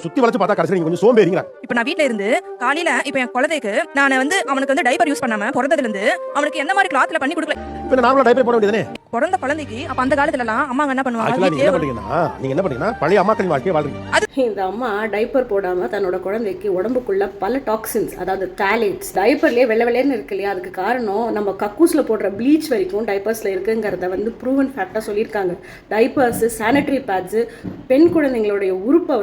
சுத்தி வளைச்சு பார்த்தா கடைசி நீங்க கொஞ்சம் சோம்பேறிங்க. இப்ப நான் வீட்ல இருந்து காலையில இப்ப என் குழந்தைக்கு நான் அவனுக்கு டைப்பர் யூஸ் பண்ணாம பிறந்ததுல இருந்து அவனுக்கு எந்த மாதிரி கிளாத்ல பண்ணி கொடுக்கல. இப்ப நார்மலா டைப்பர் போட வேண்டியதானே பிறந்த குழந்தைக்கு. அப்ப அந்த காலத்துல எல்லாம் அம்மா என்ன பண்ணுவாங்க, நீங்க என்ன பண்ணீங்கன்னா பழைய அம்மாக்களின் வாழ்க்கையை வாழ்றீங்க. இந்த அம்மா டைப்பர் போடாம தன்னோட குழந்தைக்கு உடம்புக்குள்ள பல டாக்ஸின்ஸ், அதாவது டாலேட்ஸ் டைப்பர்லயே வெள்ளை வெள்ளைன்னு இருக்கு இல்லையா, அதுக்கு காரணம் நம்ம கக்கூஸ்ல போடுற ப்ளீச் வரைக்கும் டைப்பர்ஸ்ல இருக்குங்கிறத ப்ரூவன் ஃபேக்டா சொல்லியிருக்காங்க. டைப்பர்ஸ், சானிட்டரி பேட்ஸ் பெண் குழந்தைங்களுடைய உறுப்பை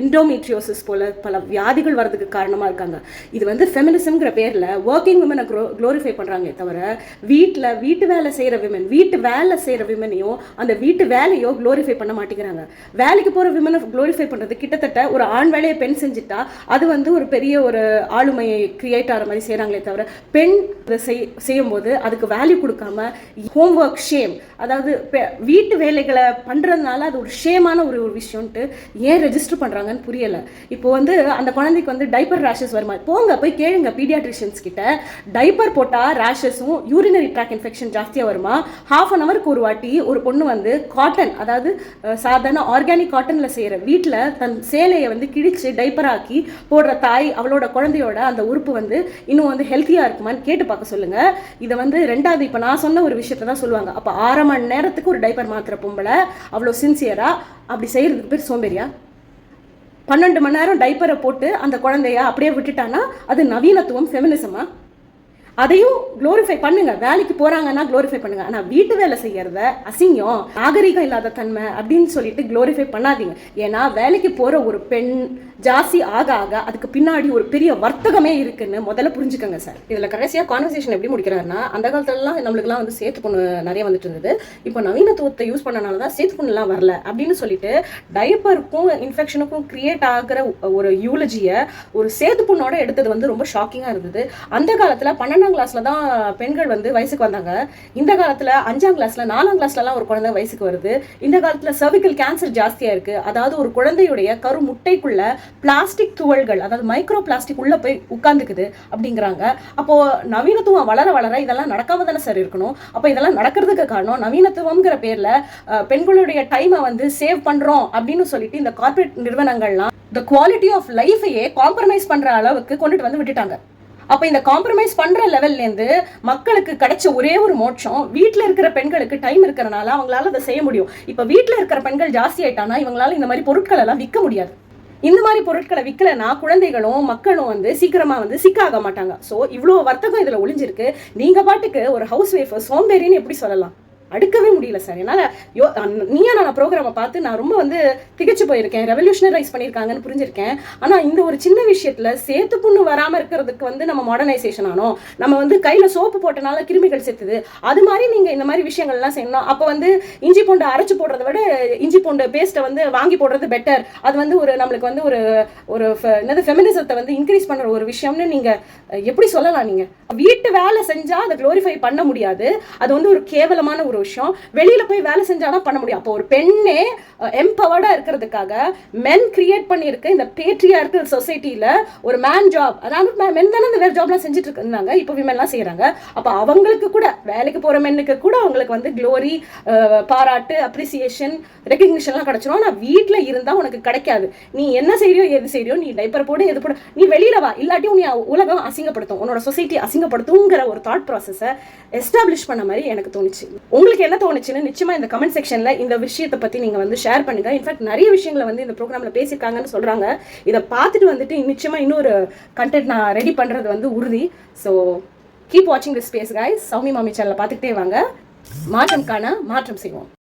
எண்டோமெட்ரியோசிஸ் போல பல வியாதிகள் வர்றதுக்கு காரணமா இருக்காங்க. இது ஃபெமினிசம்ங்கிற பேர்ல ஒர்க்கிங் விமனை க்ளோரிஃபை பண்றாங்க தவிர வீட்டு வேலை செய்யற விமனையும் அந்த வீட்டு வேலையோ க்ளோரிஃபை பண்ண மாட்டேங்கிறாங்க. வேலைக்கு போற விமனை க்ளோரிஃபை பண்றது கிட்டத்தட்ட ஒரு ஆண் வேலையை பெண் செஞ்சுட்டா அது ஒரு பெரிய ஒரு ஆளுமையை கிரியேட் ஆகிற மாதிரி செய்யறாங்களே தவிர பெண் செய்யும் போது அதுக்கு வேல்யூ கொடுக்காம ஹோம் ஒர்க் ஷேம், அதாவது வீட்டு வேலைகளை பண்றதுனால அது ஒரு ஷேமான ஒரு விஷயம்ட்டு ஏன் ரெஜிஸ்டர் பண்றாங்கன்னு புரியல. இப்போ அந்த குழந்தைக்கு டைப்பர் ரேஷஸ் வருமா, போங்க போய் கேளுங்க பீடியாட்ரிஷியன்ஸ் கிட்ட. டைப்பர் போட்டா ரேஷஸும் யூரினரி ட்ராக் இன்ஃபெக்ஷன் ஜாஸ்தியா வருமா? ½ அன் அவருக்கு ஒரு வாட்டி ஒரு பொண்ணு காட்டன், அதாவது சாதாரண ஆர்கானிக் காட்டன்ல செய்யற வீட்டுல தன் சேலையை கிழிச்சு டைப்பர் ஆக்கி போடுற தாய் அவளோட குழந்தையோட அந்த உறுப்பு இன்னும் ஹெல்த்தியா இருக்குமான்னு கேட்டு பார்க்க சொல்லுங்க. இதை ரெண்டாவது இப்ப நான் சொன்ன ஒரு விஷயத்த தான் சொல்லுவாங்க. அப்ப 1/2 மணி நேரத்துக்கு ஒரு டைப்பர் மாத்திர பொம்பளை அவ்வளவு சின்சியரா அப்படி செய்யறதுக்கு பேர் சோம்பேறியா? 12 மணி நேரம் டைப்பரை போட்டு அந்த குழந்தைய அப்படியே விட்டுட்டானா அது நவீனத்துவம், ஃபெமினிசமா? அதையும் க்ளோரிஃபை பண்ணுங்க. வேலைக்கு போறாங்கன்னா க்ளோரிஃபை பண்ணுங்க. ஆனா வீட்டு வேலை செய்யறத அசிங்கம், நாகரிகம் இல்லாத தன்மை அப்படின்னு சொல்லிட்டு க்ளோரிஃபை பண்ணாதீங்க. ஏன்னா வேலைக்கு போற ஒரு பெண் ஜாஸ்தி ஆக ஆக அதுக்கு பின்னாடி ஒரு பெரிய வர்த்தகமே இருக்குன்னு முதல்ல புரிஞ்சுக்கோங்க சார். இதுல கடைசியா கான்வர்சேஷன் எப்படி முடிக்கிறாருன்னா, அந்த காலத்துலலாம் நம்மளுக்குலாம் சேத்து பொண்ணு நிறைய வந்துட்டு இருந்தது. இப்போ நவீனத்துவத்தை யூஸ் பண்ணனாலதான் சேத்து பொண்ணுலாம் வரல அப்படின்னு சொல்லிட்டு டைப்பருக்கும் இன்ஃபெக்ஷனுக்கும் கிரியேட் ஆகிற ஒரு யூலஜிய ஒரு சேத்து பொண்ணோட எடுத்தது ரொம்ப ஷாக்கிங்கா இருந்தது. அந்த காலத்துல 12ஆம் கிளாஸ்ல தான் பெண்கள் வயசுக்கு வந்தாங்க. இந்த காலத்துல 5ஆம் கிளாஸ்ல 4ஆம் கிளாஸ்லாம் ஒரு குழந்தை வயசுக்கு வருது. இந்த காலத்துல சர்விக்கல் கேன்சர் ஜாஸ்தியா இருக்கு. அதாவது ஒரு குழந்தையுடைய கரு முட்டைக்குள்ள பிளாஸ்டிக் துகள்கள், அதாவது மைக்ரோ பிளாஸ்டிக் உள்ள போய் உட்கார்ந்துக்குது அப்படிங்கிறாங்க. அப்போ நவீனத்துவம் வளர வளர இதெல்லாம் நடக்காம தானே சார் இருக்கணும். அப்போ இதெல்லாம் நடக்கிறதுக்கு காரணம் நவீனத்துவம்ங்கிற பேர்ல பெண்களுடைய டைமை சேவ் பண்றோம் அப்படின்னு சொல்லிட்டு இந்த கார்பரேட் நிறுவனங்கள்லாம் இந்த குவாலிட்டி ஆஃப் லைஃபையே காம்ப்ரமைஸ் பண்ற அளவுக்கு கொண்டுட்டு விட்டுட்டாங்க. அப்ப இந்த காம்ப்ரமைஸ் பண்ற லெவல்ல இருந்து மக்களுக்கு கிடைச்ச ஒரே ஒரு மோட்சம், வீட்டுல இருக்கிற பெண்களுக்கு டைம் இருக்கிறனால அவங்களால அதை செய்ய முடியும். இப்ப வீட்டுல இருக்கிற பெண்கள் ஜாஸ்தி ஆயிட்டானா இவங்களால இந்த மாதிரி பொருட்கள் எல்லாம் விற்க முடியாது. இந்த மாதிரி பொருட்களை விற்கலன்னா குழந்தைகளும் மக்களும் சீக்கிரமா சிக்க ஆக மாட்டாங்க. சோ இவ்வளவு வர்த்தகம் இதுல ஒளிஞ்சிருக்கு. நீங்க பாட்டுக்கு ஒரு ஹவுஸ் ஒய்ஃப் சோம்பேறின்னு எப்படி சொல்லலாம்? அடுக்கவே முடியல சார். என்னால நீயா நான் ப்ரோக்ராமை பார்த்து நான் ரொம்ப திகச்சு போயிருக்கேன். ரெவல்யூஷனரைஸ் பண்ணியிருக்காங்கன்னு புரிஞ்சிருக்கேன். ஆனா இந்த ஒரு சின்ன விஷயத்துல சேத்து புண்ணு வராம இருக்கிறதுக்கு நம்ம மாடர்னைசேஷன் ஆனோம். நம்ம கையில சோப்பு போட்டனால கிருமிகள் செத்துது. அது மாதிரி நீங்க இந்த மாதிரி விஷயங்கள்லாம் செய்யணும். அப்போ இஞ்சி பூண்டு அரைச்சு போடுறத விட இஞ்சி பூண்டு பேஸ்ட்டை வாங்கி போடுறது பெட்டர். அது ஒரு நம்மளுக்கு ஒரு என்னது ஃபெமினிசத்தை இன்க்ரீஸ் பண்ற ஒரு விஷயம்னு நீங்க எப்படி சொல்லலாம்? நீங்க வீட்டு வேலை செஞ்சா அதை க்ளோரிஃபை பண்ண முடியாது. அது ஒரு கேவலமான ஒரு விஷயம். வெளியில போய் வேலை செஞ்சாதான் பண்ண முடியும். அப்போ ஒரு பெண்ணே எம்பவர்டா இருக்கிறதுக்காக மென் கிரியேட் பண்ணிருக்க இந்த பேட்ரியார்க்கல் சொசைட்டில ஒரு மேன் ஜாப், அதாவது மென் தானே இந்த வேற ஜாப்லாம் செஞ்சுட்டு இருந்தாங்க, இப்போ விமென்லாம் செய்யறாங்க. அப்ப அவங்களுக்கு கூட வேலைக்கு போற மென்னுக்கு கூட அவங்களுக்கு க்ளோரி, பாராட்டு, அப்ரிசியேஷன், ரெகக்னிஷன்லாம் கிடைச்சிடும். ஆனா வீட்டுல இருந்தா உனக்கு கிடைக்காது. நீ என்ன செய்யறியோ எது செய்யறியோ, நீ டைப்பர் போடு எது போடு, நீ வெளியில வா, இல்லாட்டி உன்னை உலகம் அசிங்கப்படுத்தும், உன்னோட சொசைட்டி அசிங்கப்படுத்துங்கிற ஒரு தாட் ப்ராசஸை எஸ்டாப்ளிஷ் பண்ண மாதிரி எனக்கு தோணுச்சு. உங்களுக்கு என்ன தோணுச்சுன்னு நிச்சயமா இந்த கமெண்ட் செக்ஷன்ல இந்த விஷயத்தை பத்தி நீங்க ஷேர் பண்ணுங்க. இன்ஃபேக்ட் நிறைய விஷயங்களை இந்த ப்ரோக்ராம்ல பேசியிருக்காங்கன்னு சொல்றாங்க. இதை பார்த்துட்டு நிச்சயமா இன்னொரு கண்டென்ட் நான் ரெடி பண்றது உறுதி. ஸோ கீப் வாட்சிங் திஸ் ஸ்பேஸ் கைஸ். சௌமி மாமி சேனலை பார்த்துக்கிட்டே வாங்க. மாற்றம் காண மாற்றம் செய்வோம்.